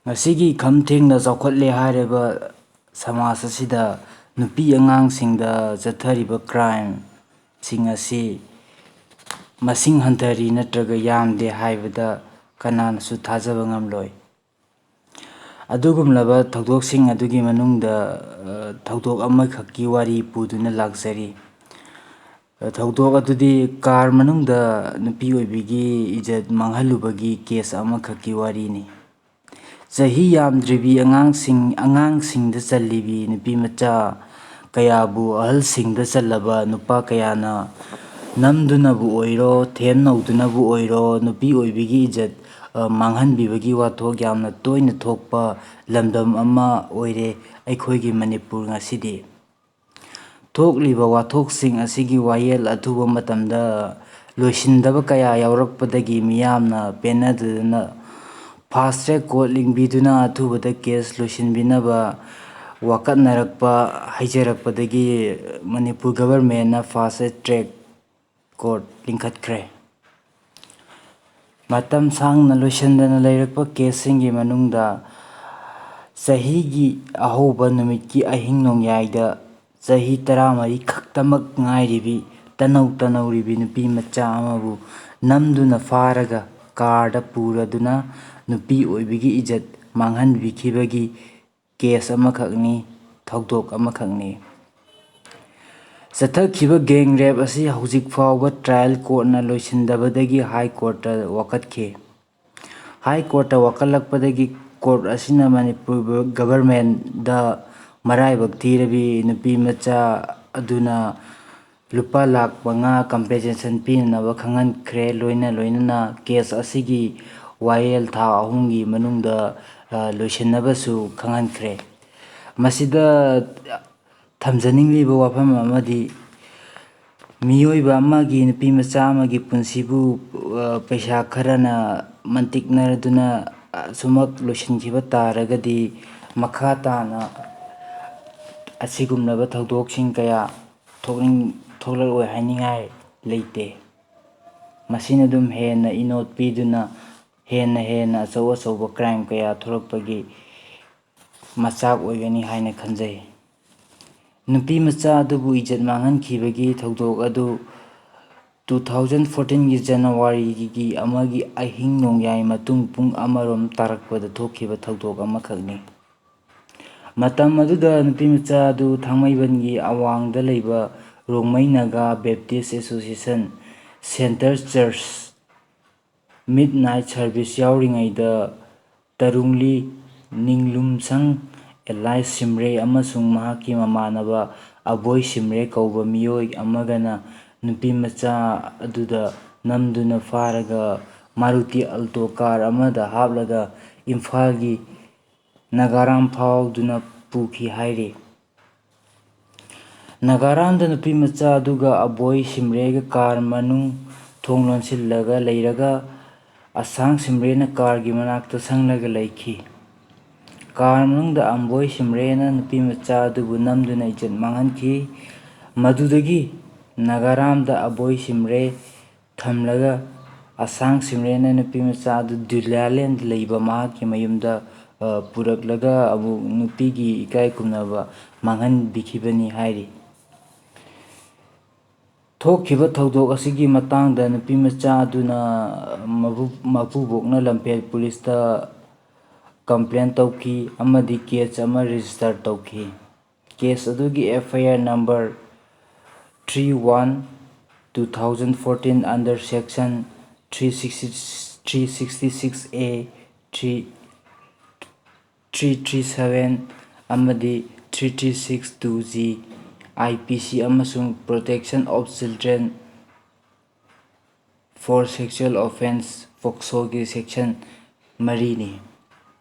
ꯉꯁꯤꯒꯤ ꯈꯝ ꯊꯦꯡꯅ ꯆꯥꯎꯈꯠꯂꯦ ꯍꯥꯏꯔꯤꯕ ꯁꯃꯥꯖ ꯑꯁꯤꯗ ꯅꯨꯄꯤ ꯑꯉꯥꯡꯁꯤꯡꯗ ꯆꯠꯊꯔꯤꯕ ꯀ꯭ꯔꯥꯏꯝꯁꯤꯡ ꯑꯁꯤ ꯃꯁꯤꯡ ꯍꯟꯊꯔꯤ ꯅꯠꯇ꯭ꯔꯒ ꯌꯥꯝꯗꯦ ꯍꯥꯏꯕꯗ ꯀꯅꯥꯅꯁꯨ ꯊꯥꯖꯕ ꯉꯝꯂꯣꯏ꯫ ꯑꯗꯨꯒꯨꯝꯂꯕ ꯊꯧꯗꯣꯛꯁꯤꯡ ꯑꯗꯨꯒꯤ ꯃꯅꯨꯡꯗ ꯊꯧꯗꯣꯛ ꯑꯃꯈꯛꯀꯤ ꯋꯥꯔꯤ ꯄꯨꯗꯨꯅ ꯂꯥꯛꯆꯔꯤ꯫ ꯊꯧꯗꯣꯛ ꯑꯗꯨꯗꯤ ꯀꯥꯔ ꯃꯅꯨꯡꯗ ꯅꯨꯄꯤ ꯑꯣꯏꯕꯤꯒꯤ ꯏꯖꯠ ꯃꯥꯡꯍꯜꯂꯨꯕꯒꯤ ꯀꯦꯁ ꯑꯃꯈꯛꯀꯤ ꯋꯥꯔꯤꯅꯤ꯫ ꯆꯍꯤ ꯌꯥꯝꯗ꯭ꯔꯤꯕꯤ ꯑꯉꯥꯡꯁꯤꯡꯗ ꯆꯜꯂꯤꯕꯤ ꯅꯨꯄꯤꯃꯆꯥ ꯀꯌꯥꯕꯨ ꯑꯍꯜꯁꯤꯡꯗ ꯆꯜꯂꯕ ꯅꯨꯄꯥ ꯀꯌꯥꯅ ꯅꯝꯗꯨꯅꯕꯨ ꯑꯣꯏꯔꯣ ꯊꯦꯝ-ꯅꯧꯗꯨꯅꯕꯨ ꯑꯣꯏꯔꯣ ꯅꯨꯄꯤ ꯑꯣꯏꯕꯤꯒꯤ ꯏꯖꯠ ꯃꯥꯡꯍꯟꯕꯤꯕꯒꯤ ꯋꯥꯊꯣꯛ ꯌꯥꯝꯅ ꯇꯣꯏꯅ ꯊꯣꯛꯄ ꯂꯝꯗꯝ ꯑꯃ ꯑꯣꯏꯔꯦ ꯑꯩꯈꯣꯏꯒꯤ ꯃꯅꯤꯄꯨꯔ ꯉꯁꯤꯗꯤ꯫ ꯊꯣꯛꯂꯤꯕ ꯋꯥꯊꯣꯛꯁꯤꯡ ꯑꯁꯤꯒꯤ ꯋꯥꯌꯦꯜ ꯑꯊꯨꯕ ꯃꯇꯝꯗ ꯂꯣꯏꯁꯤꯟꯗꯕ ꯀꯌꯥ ꯌꯥꯎꯔꯛꯄꯗꯒꯤ ꯃꯤꯌꯥꯝꯅ ꯄꯦꯟꯅꯗꯗꯅ ꯐꯥꯁ ꯇ꯭ꯔꯦꯛ ꯀꯣꯔꯠ ꯂꯤꯡꯕꯤꯗꯨꯅ ꯑꯊꯨꯕꯗ ꯀꯦꯁ ꯂꯣꯏꯁꯤꯟꯕꯤꯅꯕ ꯋꯥꯀꯠꯅꯔꯛꯄ ꯍꯩꯖꯔꯛꯄꯗꯒꯤ ꯃꯅꯤꯄꯨꯔ ꯒꯚꯔꯟꯃꯦꯟꯠꯅ ꯐꯥꯁ ꯇ꯭ꯔꯦꯛ ꯀꯣꯔꯠ ꯂꯤꯡꯈꯠꯈ꯭ꯔꯦ꯫ ꯃꯇꯝ ꯁꯥꯡꯅ ꯂꯣꯏꯁꯤꯟꯗꯅ ꯂꯩꯔꯛꯄ ꯀꯦꯁꯁꯤꯡꯒꯤ ꯃꯅꯨꯡꯗ ꯆꯍꯤꯒꯤ ꯑꯍꯧꯕ ꯅꯨꯃꯤꯠꯀꯤ ꯑꯍꯤꯡ ꯅꯣꯡꯌꯥꯏꯗ ꯆꯍꯤ 14 ꯈꯛꯇꯃꯛ ꯉꯥꯏꯔꯤꯕꯤ ꯇꯅꯧ ꯇꯅꯧꯔꯤꯕꯤ ꯅꯨꯄꯤꯃꯆꯥ ꯑꯃꯕꯨ ꯅꯝꯗꯨꯅ ꯐꯥꯔꯒ ꯀꯥꯔꯗ ꯄꯨꯔꯗꯨꯅ ꯅꯨꯄꯤ ꯑꯣꯏꯕꯤꯒꯤ ꯏꯖꯠ ꯃꯥꯡꯍꯟꯕꯤꯈꯤꯕꯒꯤ ꯀꯦꯁ ꯑꯃꯈꯛꯅꯤ, ꯊꯧꯗꯣꯛ ꯑꯃꯈꯛꯅꯤ꯫ ꯆꯠꯊꯈꯤꯕ ꯒꯦꯡ ꯔꯦꯞ ꯑꯁꯤ ꯍꯧꯖꯤꯛ ꯐꯥꯎꯕ ꯇ꯭ꯔꯥꯏꯌꯦꯜ ꯀꯣꯔꯠꯅ ꯂꯣꯏꯁꯤꯟꯗꯕꯗꯒꯤ ꯍꯥꯏ ꯀꯣꯔꯠꯇ ꯋꯥꯀꯠꯈꯤ꯫ ꯍꯥꯏ ꯀꯣꯔꯠꯇ ꯋꯥꯀꯠꯂꯛꯄꯗꯒꯤ ꯀꯣꯔꯠ ꯑꯁꯤꯅ ꯃꯅꯤꯄꯨꯔ ꯒꯚꯔꯟꯃꯦꯟꯠꯗ ꯃꯔꯥꯏꯕꯛ ꯊꯤꯔꯕꯤ ꯅꯨꯄꯤꯃꯆꯥ ꯑꯗꯨꯅ ꯂꯨꯄꯥ ꯂꯥꯈ 5 ꯀꯝꯄꯦꯟꯁꯦꯁꯟ ꯄꯤꯅꯅꯕ ꯈꯪꯍꯟꯈ꯭ꯔꯦ꯫ ꯂꯣꯏꯅ ꯂꯣꯏꯅꯅ ꯀꯦꯁ ꯑꯁꯤꯒꯤ ꯋꯥꯌꯦꯜ ꯊꯥ 2ꯒꯤ ꯃꯅꯨꯡꯗ ꯂꯣꯏꯁꯤꯟꯅꯕꯁꯨ ꯈꯪꯍꯟꯈ꯭ꯔꯦ꯫ ꯃꯁꯤꯗ ꯊꯝꯖꯅꯤꯡꯂꯤꯕ ꯋꯥꯐꯝ ꯑꯃꯗꯤ ꯃꯤꯑꯣꯏꯕ ꯑꯃꯒꯤ ꯅꯨꯄꯤꯃꯆꯥ ꯑꯃꯒꯤ ꯄꯨꯟꯁꯤꯕꯨ ꯄꯩꯁꯥ ꯈꯔꯅ ꯃꯟꯇꯤꯛꯅꯗꯨꯅ ꯑꯁꯨꯃꯛ ꯂꯣꯏꯁꯤꯟꯈꯤꯕ ꯇꯥꯔꯒꯗꯤ ꯃꯈꯥ ꯇꯥꯅ ꯑꯁꯤꯒꯨꯝꯂꯕ ꯊꯧꯗꯣꯛꯁꯤꯡ ꯀꯌꯥ ꯊꯣꯛꯂꯛꯑꯣꯏ ꯍꯥꯏꯅꯤꯡꯉꯥꯏ ꯂꯩꯇꯦ꯫ ꯃꯁꯤꯅ ꯑꯗꯨꯝ ꯍꯦꯟꯅ ꯏꯅꯣꯠ ꯄꯤꯗꯨꯅ ꯍꯦꯟꯅ ꯑꯆꯧ-ꯑꯆꯧꯕ ꯀ꯭ꯔꯥꯏꯝ ꯀꯌꯥ ꯊꯣꯛꯂꯛꯄꯒꯤ ꯃꯆꯥꯛ ꯑꯣꯏꯒꯅꯤ ꯍꯥꯏꯅ ꯈꯟꯖꯩ꯫ ꯅꯨꯄꯤꯃꯆꯥ ꯑꯗꯨꯕꯨ ꯏꯖꯠ ꯃꯥꯡꯍꯟꯈꯤꯕꯒꯤ ꯊꯧꯗꯣꯛ ꯑꯗꯨ 2014ꯒꯤ ꯖꯅꯨꯋꯥꯔꯤ 1ꯒꯤ ꯑꯍꯤꯡ ꯅꯣꯡꯌꯥꯏ ꯃꯇꯨꯡ ꯄꯨꯡ 1 ꯇꯥꯔꯛꯄꯗ ꯊꯣꯛꯈꯤꯕ ꯊꯧꯗꯣꯛ ꯑꯃꯈꯛꯅꯤ꯫ ꯃꯇꯝ ꯑꯗꯨꯗ ꯅꯨꯄꯤꯃꯆꯥ ꯑꯗꯨ ꯊꯥꯡꯃꯩꯕꯟꯒꯤ ꯑꯋꯥꯡꯗ ꯂꯩꯕ ꯔꯣꯡꯃꯩ ꯅꯥꯒꯥ ꯕꯦꯞꯇꯤꯁꯠ ꯑꯦꯁꯣꯁꯤꯌꯦꯁꯟ ꯁꯦꯟꯇꯔ ꯆꯔꯆ ꯃꯤꯗꯅꯥꯏꯠ ꯁꯔꯚꯤꯁ ꯌꯥꯎꯔꯤꯉꯩꯗ ꯇꯔꯨꯡꯂꯤ ꯅꯤꯡꯂꯨꯝꯁꯪ ꯑꯦꯂꯥꯏꯁ ꯁꯤꯝꯔꯦ ꯑꯃꯁꯨꯡ ꯃꯍꯥꯛꯀꯤ ꯃꯃꯥꯟꯅꯕ ꯑꯕꯣꯏ ꯁꯤꯝꯔꯦ ꯀꯧꯕ ꯃꯤꯑꯣꯏ ꯑꯃꯒꯅ ꯅꯨꯄꯤꯃꯆꯥ ꯑꯗꯨꯗ ꯅꯝꯗꯨꯅ ꯐꯥꯔꯒ ꯃꯥꯔꯨꯇꯤ ꯑꯜꯇꯣ ꯀꯥꯔ ꯑꯃꯗ ꯍꯥꯞꯂꯒ ꯏꯝꯐꯥꯜꯒꯤ ꯅꯥꯒꯥꯔꯥꯝ ꯐꯥꯎꯗꯨꯅ ꯄꯨꯈꯤ ꯍꯥꯏꯔꯤ꯫ ꯅꯥꯒꯥꯔꯥꯝꯗ ꯅꯨꯄꯤꯃꯆꯥ ꯑꯗꯨꯒ ꯑꯕꯣꯏ ꯁꯤꯝꯔꯦꯒ ꯀꯥꯔ ꯃꯅꯨꯡ ꯊꯣꯡ ꯂꯣꯟꯁꯤꯜꯂꯒ ꯂꯩꯔꯒ ꯑꯁꯥꯡ ꯁꯤꯝꯔꯦꯅ ꯀꯥꯔꯒꯤ ꯃꯅꯥꯛꯇ ꯁꯪꯂꯒ ꯂꯩꯈꯤ꯫ ꯀꯥꯔ ꯃꯅꯨꯡꯗ ꯑꯕꯣꯏ ꯁꯤꯝꯔꯦꯅ ꯅꯨꯄꯤꯃꯆꯥ ꯑꯗꯨꯕꯨ ꯅꯝꯗꯨꯅ ꯏꯖꯠ ꯃꯥꯡꯍꯟꯈꯤ꯫ ꯃꯗꯨꯗꯒꯤ ꯅꯥꯒꯥꯔꯥꯝꯗ ꯑꯕꯣꯏ ꯁꯤꯝꯔꯦ ꯊꯝꯂꯒ ꯑꯁꯥꯡ ꯁꯤꯝꯔꯦꯅ ꯅꯨꯄꯤꯃꯆꯥ ꯑꯗꯨ ꯗꯨꯂꯤꯌꯥꯂꯦꯟꯗ ꯂꯩꯕ ꯃꯍꯥꯛꯀꯤ ꯃꯌꯨꯝꯗ ꯄꯨꯔꯛꯂꯒ ꯑꯃꯨꯛ ꯅꯨꯄꯤꯒꯤ ꯏꯀꯥꯏ ꯈꯨꯝꯅꯕ ꯃꯥꯡꯍꯟꯕꯤꯈꯤꯕꯅꯤ ꯍꯥꯏꯔꯤ꯫ ꯊꯣꯛꯈꯤꯕ ꯊꯧꯗꯣꯛ ꯑꯁꯤꯒꯤ ꯃꯇꯥꯡꯗ ꯅꯨꯄꯤꯃꯆꯥ ꯑꯗꯨꯅ ꯃꯄꯨꯕꯣꯛꯅ ꯂꯝꯐꯦꯜ ꯄꯨꯂꯤꯁꯇ ꯀꯝꯄ꯭ꯂꯦꯟ ꯇꯧꯈꯤ ꯑꯃꯗꯤ ꯀꯦꯁ ꯑꯃ ꯔꯦꯖꯤꯁꯇꯔ ꯇꯧꯈꯤ꯫ ꯀꯦꯁ ꯑꯗꯨꯒꯤ FIR number 31/2014 under section 366A, 337 ꯑꯃꯗꯤ 3362G IPC ꯑꯃꯁꯨꯡ protection of children for sexual offences ꯄꯣꯛꯁꯣꯒꯤ ꯁꯦꯛꯁꯟ 3ꯅꯤ꯫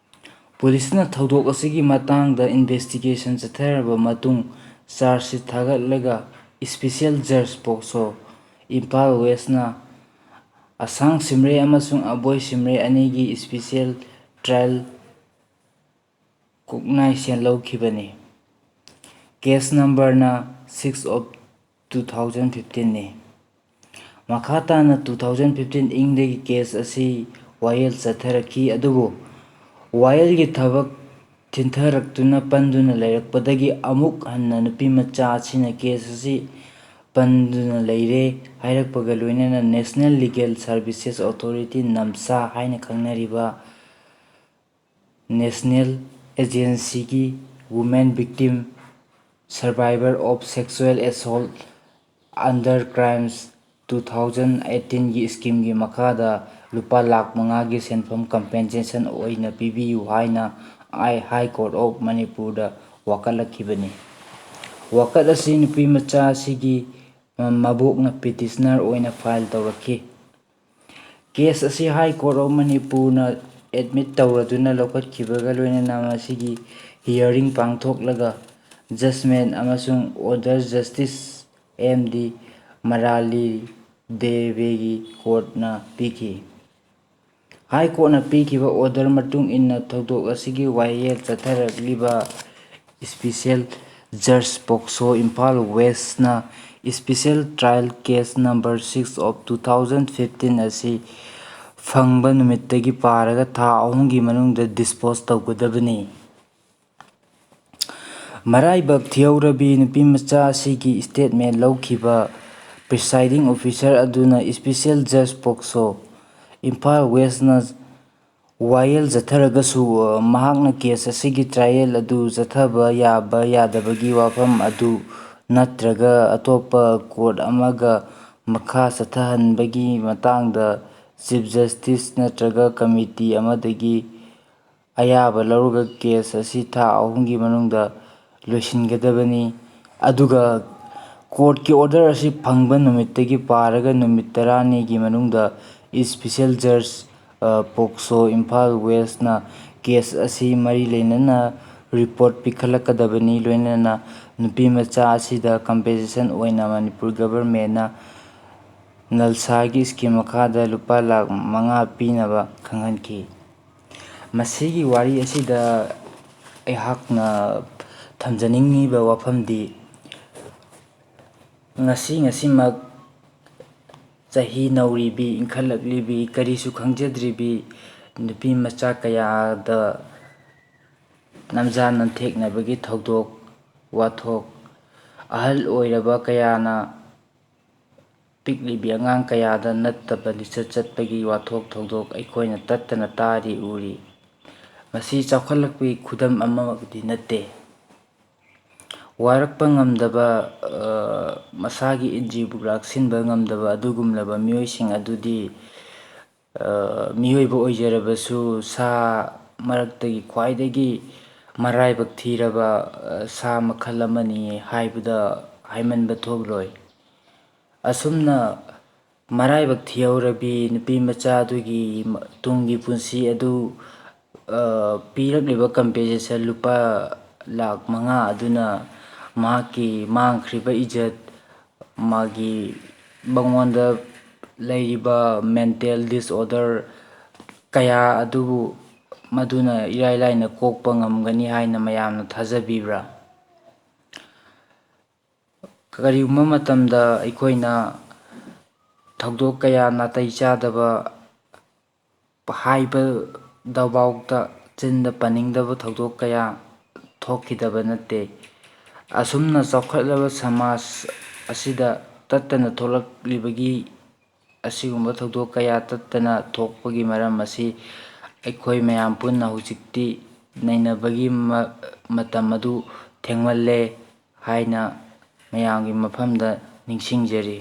ꯄꯨꯂꯤꯁꯅ ꯊꯧꯗꯣꯛ ꯑꯁꯤꯒꯤ ꯃꯇꯥꯡꯗ ꯏꯟꯚꯦꯁꯇꯤꯒꯦꯁꯟ ꯆꯠꯊꯔꯕ ꯃꯇꯨꯡ ꯆꯥꯔꯖ ꯁꯤꯠ ꯊꯥꯒꯠꯂꯒ ꯏꯁꯄꯦꯁꯤꯑꯦꯜ ꯖꯖ ꯄꯣꯛꯁꯣ, ꯏꯝꯐꯥꯜ ꯋꯦꯁꯠꯅ ꯑꯁꯥꯡ ꯁꯤꯝꯔꯦ ꯑꯃꯁꯨꯡ ꯑꯕꯣꯏ ꯁꯤꯝꯔꯦ ꯑꯅꯤꯒꯤ ꯏꯁꯄꯦꯁꯤꯑꯦꯜ ꯇ꯭ꯔꯥꯏꯌꯦꯜ ꯀꯣꯛꯅꯥꯏꯁꯦꯜ ꯂꯧꯈꯤꯕꯅꯤ꯫ ꯀꯦꯁ ꯅꯝꯕꯔꯅ 6/2015ꯅꯤ꯫ ꯃꯈꯥ ꯇꯥꯅ 2015 ꯏꯪꯗꯒꯤ ꯀꯦꯁ ꯑꯁꯤ ꯋꯥꯌꯦꯜ ꯆꯠꯊꯔꯛꯈꯤ꯫ ꯑꯗꯨꯕꯨ ꯋꯥꯌꯦꯜꯒꯤ ꯊꯕꯛ ꯊꯤꯟꯊꯔꯛꯇꯨꯅ ꯄꯟꯗꯨꯅ ꯂꯩꯔꯛꯄꯗꯒꯤ ꯑꯃꯨꯛ ꯍꯟꯅ ꯅꯨꯄꯤꯃꯆꯥ ꯑꯁꯤꯅ ꯀꯦꯁ ꯑꯁꯤ ꯄꯟꯗꯨꯅ ꯂꯩꯔꯦ ꯍꯥꯏꯔꯛꯄꯒ ꯂꯣꯏꯅꯅ ꯅꯦꯁꯅꯦꯜ ꯂꯤꯒꯦꯜ ꯁꯔꯚꯤꯁꯦꯁ ꯑꯣꯊꯣꯔꯤꯇꯤ ꯅꯝꯁꯥ ꯍꯥꯏꯅ ꯈꯪꯅꯔꯤꯕ ꯅꯦꯁꯅꯦꯜ ꯑꯦꯖꯦꯟꯁꯤꯒꯤ women victim survivor of sexual assault under crimes 2018ꯒꯤ ꯁ꯭ꯀꯤꯝꯒꯤ ꯃꯈꯥꯗ ꯂꯨꯄꯥ ꯂꯥꯈ 5ꯒꯤ ꯁꯦꯟꯐꯝ ꯀꯝꯄꯦꯟꯁꯦꯁꯟ ꯑꯣꯏꯅ ꯄꯤꯕꯤꯌꯨ ꯍꯥꯏꯅ ꯍꯥꯏ ꯀꯣꯔꯠ ꯑꯣꯐ ꯃꯅꯤꯄꯨꯔꯗ ꯋꯥꯀꯠꯂꯛꯈꯤꯕꯅꯤ꯫ ꯋꯥꯀꯠ ꯑꯁꯤ ꯅꯨꯄꯤꯃꯆꯥ ꯑꯁꯤꯒꯤ ꯃꯕꯣꯛꯅ ꯄꯤꯇꯤꯁꯅꯔ ꯑꯣꯏꯅ ꯐꯥꯏꯜ ꯇꯧꯔꯛꯈꯤ꯫ ꯀꯦꯁ ꯑꯁꯤ ꯍꯥꯏ ꯀꯣꯔꯠ ꯑꯣꯐ ꯃꯅꯤꯄꯨꯔꯅ ꯑꯦꯗꯃꯤꯠ ꯇꯧꯔꯗꯨꯅ ꯂꯧꯈꯠꯈꯤꯕꯒ ꯂꯣꯏꯅꯅ ꯃꯁꯤꯒꯤ ꯍꯤꯌꯔꯤꯡ ꯄꯥꯡꯊꯣꯛꯂꯒ ꯖꯖꯃꯦꯟꯠ ꯑꯃꯁꯨꯡ ꯑꯣꯔꯗꯔ ꯖꯁꯇꯤꯁ ꯑꯦꯝ ꯗꯤ ꯃꯔꯥꯂꯤ ꯗꯦꯕꯦꯒꯤ ꯀꯣꯔꯠꯅ ꯄꯤꯈꯤ꯫ ꯍꯥꯏ ꯀꯣꯔꯠꯅ ꯄꯤꯈꯤꯕ ꯑꯣꯔꯗꯔ ꯃꯇꯨꯡ ꯏꯟꯅ ꯊꯧꯗꯣꯛ ꯑꯁꯤꯒꯤ ꯋꯥꯌꯦꯜ ꯆꯠꯊꯔꯛꯂꯤꯕ ꯁ꯭ꯄꯤꯁꯦꯜ ꯖꯖ ꯄꯣꯛꯁꯣ ꯏꯝꯐꯥꯜ ꯋꯦꯁꯠꯅ ꯁ꯭ꯄꯤꯁꯦꯜ ꯇ꯭ꯔꯥꯏꯜ ꯀꯦꯁ ꯅꯝꯕꯔ 6/2015 ꯑꯁꯤ ꯐꯪꯕ ꯅꯨꯃꯤꯠꯇꯒꯤ ꯄꯥꯔꯒ ꯊꯥ 3ꯒꯤ ꯃꯅꯨꯡꯗ ꯗꯤꯁꯄꯣꯖ ꯇꯧꯒꯗꯕꯅꯤ꯫ ꯃꯔꯥꯏꯕꯛ ꯊꯤꯍꯧꯔꯕꯤ ꯅꯨꯄꯤꯃꯆꯥ ꯑꯁꯤꯒꯤ ꯁ꯭ꯇꯦꯠꯃꯦꯟꯠ ꯂꯧꯈꯤꯕ ꯄ꯭ꯔꯤꯁꯥꯏꯗꯤꯡ ꯑꯣꯐꯤꯁꯥꯔ ꯑꯗꯨꯅ ꯁ꯭ꯄꯤꯁꯦꯜ ꯖꯖ ꯄꯣꯛꯁꯣ ꯏꯝꯐꯥꯜ ꯋꯦꯁꯠꯅ ꯋꯥꯌꯦꯜ ꯆꯠꯊꯔꯒꯁꯨ ꯃꯍꯥꯛꯅ ꯀꯦꯁ ꯑꯁꯤꯒꯤ ꯇ꯭ꯔꯥꯏꯌꯦꯜ ꯑꯗꯨ ꯆꯠꯊꯕ ꯌꯥꯕ ꯌꯥꯗꯕꯒꯤ ꯋꯥꯐꯝ ꯑꯗꯨ ꯅꯠꯇ꯭ꯔꯒ ꯑꯇꯣꯞꯄ ꯀꯣꯔꯠ ꯑꯃꯒ ꯃꯈꯥ ꯆꯠꯊꯍꯟꯕꯒꯤ ꯃꯇꯥꯡꯗ ꯆꯤꯐ ꯖꯁꯇꯤꯁ ꯅꯠꯇ꯭ꯔꯒ ꯀꯃꯤꯇꯤ ꯑꯃꯗꯒꯤ ꯑꯌꯥꯕ ꯂꯧꯔꯒ ꯀꯦꯁ ꯑꯁꯤ ꯊꯥ 3ꯒꯤ ꯃꯅꯨꯡꯗ ꯂꯣꯏꯁꯤꯟꯒꯗꯕꯅꯤ꯫ ꯑꯗꯨꯒ ꯀꯣꯔꯠꯀꯤ ꯑꯣꯔꯗꯔ ꯑꯁꯤ ꯐꯪꯕ ꯅꯨꯃꯤꯠꯇꯒꯤ ꯄꯥꯔꯒ ꯅꯨꯃꯤꯠ 12ꯅꯤꯒꯤ ꯃꯅꯨꯡꯗ ꯁ꯭ꯄꯤꯁꯦꯜ ꯖꯖ ꯄꯣꯛꯁꯣ ꯏꯝꯐꯥꯜ ꯋꯦꯁꯠꯅ ꯀꯦꯁ ꯑꯁꯤ ꯃꯔꯤ ꯂꯩꯅꯅ ꯔꯤꯄꯣꯔꯠ ꯄꯤꯈꯠꯂꯛꯀꯗꯕꯅꯤ꯫ ꯂꯣꯏꯅꯅ ꯅꯨꯄꯤꯃꯆꯥ ꯑꯁꯤꯗ ꯀꯝꯄꯦꯟꯁꯦꯁꯟ ꯑꯣꯏꯅ ꯃꯅꯤꯄꯨꯔ ꯒꯚꯔꯟꯃꯦꯟꯠꯅ ꯅꯜꯁꯥꯒꯤ ꯁ꯭ꯀꯤꯝ ꯃꯈꯥꯗ ꯂꯨꯄꯥ ꯂꯥꯈ 5 ꯄꯤꯅꯕ ꯈꯪꯍꯟꯈꯤ꯫ ꯃꯁꯤꯒꯤ ꯋꯥꯔꯤ ꯑꯁꯤꯗ ꯑꯩꯍꯥꯛꯅ ꯊꯝꯖꯅꯤꯡꯉꯤꯕ ꯋꯥꯐꯝꯗꯤ ꯉꯁꯤꯃꯛ ꯆꯍꯤ ꯅꯧꯔꯤꯕꯤ ꯏꯟꯈꯠꯂꯛꯂꯤꯕꯤ ꯀꯔꯤꯁꯨ ꯈꯪꯖꯗ꯭ꯔꯤꯕꯤ ꯅꯨꯄꯤꯃꯆꯥ ꯀꯌꯥꯗ ꯅꯝꯖꯥ ꯅꯝꯊꯦꯛꯅꯕꯒꯤ ꯊꯧꯗꯣꯛ ꯋꯥꯊꯣꯛ, ꯑꯍꯜ ꯑꯣꯏꯔꯕ ꯀꯌꯥꯅ ꯄꯤꯛꯂꯤꯕꯤ ꯑꯉꯥꯡ ꯀꯌꯥꯗ ꯅꯠꯇꯕ ꯂꯤꯆꯠ ꯆꯠꯄꯒꯤ ꯋꯥꯊꯣꯛ ꯊꯧꯗꯣꯛ ꯑꯩꯈꯣꯏꯅ ꯇꯠꯇꯅ ꯇꯥꯔꯤ ꯎꯔꯤ꯫ ꯃꯁꯤ ꯆꯥꯎꯈꯠꯂꯛꯄꯒꯤ ꯈꯨꯗꯝ ꯑꯃꯗꯤ ꯅꯠꯇꯦ꯫ ꯋꯥꯔꯛꯄ ꯉꯝꯗꯕ ꯃꯁꯥꯒꯤ ꯏꯟꯗ꯭ꯔꯤꯕꯨ ꯂꯥꯛꯁꯤꯟꯕ ꯉꯝꯗꯕ ꯑꯗꯨꯒꯨꯝꯂꯕ ꯃꯤꯑꯣꯏꯁꯤꯡ ꯑꯗꯨꯗꯤ ꯃꯤꯑꯣꯏꯕ ꯑꯣꯏꯖꯔꯕꯁꯨ ꯁꯥ ꯃꯔꯛꯇꯒꯤ ꯈ꯭ꯋꯥꯏꯗꯒꯤ ꯃꯔꯥꯏꯕꯛ ꯊꯤꯔꯕ ꯁꯥ ꯃꯈꯜ ꯑꯃꯅꯤ ꯍꯥꯏꯕꯗ ꯍꯥꯏꯃꯟꯕ ꯊꯣꯛꯂꯣꯏ꯫ ꯑꯁꯨꯝꯅ ꯃꯔꯥꯏꯕꯛ ꯊꯤꯍꯧꯔꯕꯤ ꯅꯨꯄꯤꯃꯆꯥ ꯑꯗꯨꯒꯤ ꯇꯨꯡꯒꯤ ꯄꯨꯟꯁꯤ ꯑꯗꯨ ꯄꯤꯔꯛꯂꯤꯕ ꯀꯝꯄꯦꯟꯁꯦꯁꯟ ꯂꯨꯄꯥ ꯂꯥꯈ 5 ꯑꯗꯨꯅ ꯃꯍꯥꯛꯀꯤ ꯃꯥꯡꯈ꯭ꯔꯤꯕ ꯏꯖꯠ, ꯃꯉꯣꯟꯗ ꯂꯩꯔꯤꯕ ꯃꯦꯟꯇꯦꯜ ꯗꯤꯁꯑꯣꯔꯗꯔ ꯀꯌꯥ ꯑꯗꯨꯕꯨ ꯃꯗꯨꯅ ꯏꯔꯥꯏ ꯂꯥꯏꯅ ꯀꯣꯛꯄ ꯉꯝꯒꯅꯤ ꯍꯥꯏꯅ ꯃꯌꯥꯝꯅ ꯊꯥꯖꯕꯤꯕ꯭ꯔꯥ? ꯀꯔꯤꯒꯨꯝꯕ ꯃꯇꯝꯗ ꯑꯩꯈꯣꯏꯅ ꯊꯧꯗꯣꯛ ꯀꯌꯥ ꯅꯥꯇꯩ ꯆꯥꯗꯕ ꯍꯥꯏꯕꯗꯐꯥꯎꯗ ꯆꯤꯟꯗ ꯄꯟꯅꯤꯡꯗꯕ ꯊꯧꯗꯣꯛ ꯀꯌꯥ ꯊꯣꯛꯈꯤꯗꯕ ꯅꯠꯇꯦ꯫ ꯑꯁꯨꯝꯅ ꯆꯥꯎꯈꯠꯂꯕ ꯁꯃꯥꯖ ꯑꯁꯤꯗ ꯇꯠꯇꯅ ꯊꯣꯛꯂꯛꯂꯤꯕꯒꯤ ꯑꯁꯤꯒꯨꯝꯕ ꯊꯧꯗꯣꯛ ꯀꯌꯥ ꯇꯠꯇꯅ ꯊꯣꯛꯄꯒꯤ ꯃꯔꯝ ꯑꯁꯤ ꯑꯩꯈꯣꯏ ꯃꯌꯥꯝ ꯄꯨꯟꯅ ꯍꯧꯖꯤꯛꯇꯤ ꯅꯩꯅꯕꯒꯤ ꯃꯇꯝ ꯑꯗꯨ ꯊꯦꯡꯃꯜꯂꯦ ꯍꯥꯏꯅ ꯃꯌꯥꯝꯒꯤ ꯃꯐꯝꯗ ꯅꯤꯡꯁꯤꯡꯖꯔꯤ꯫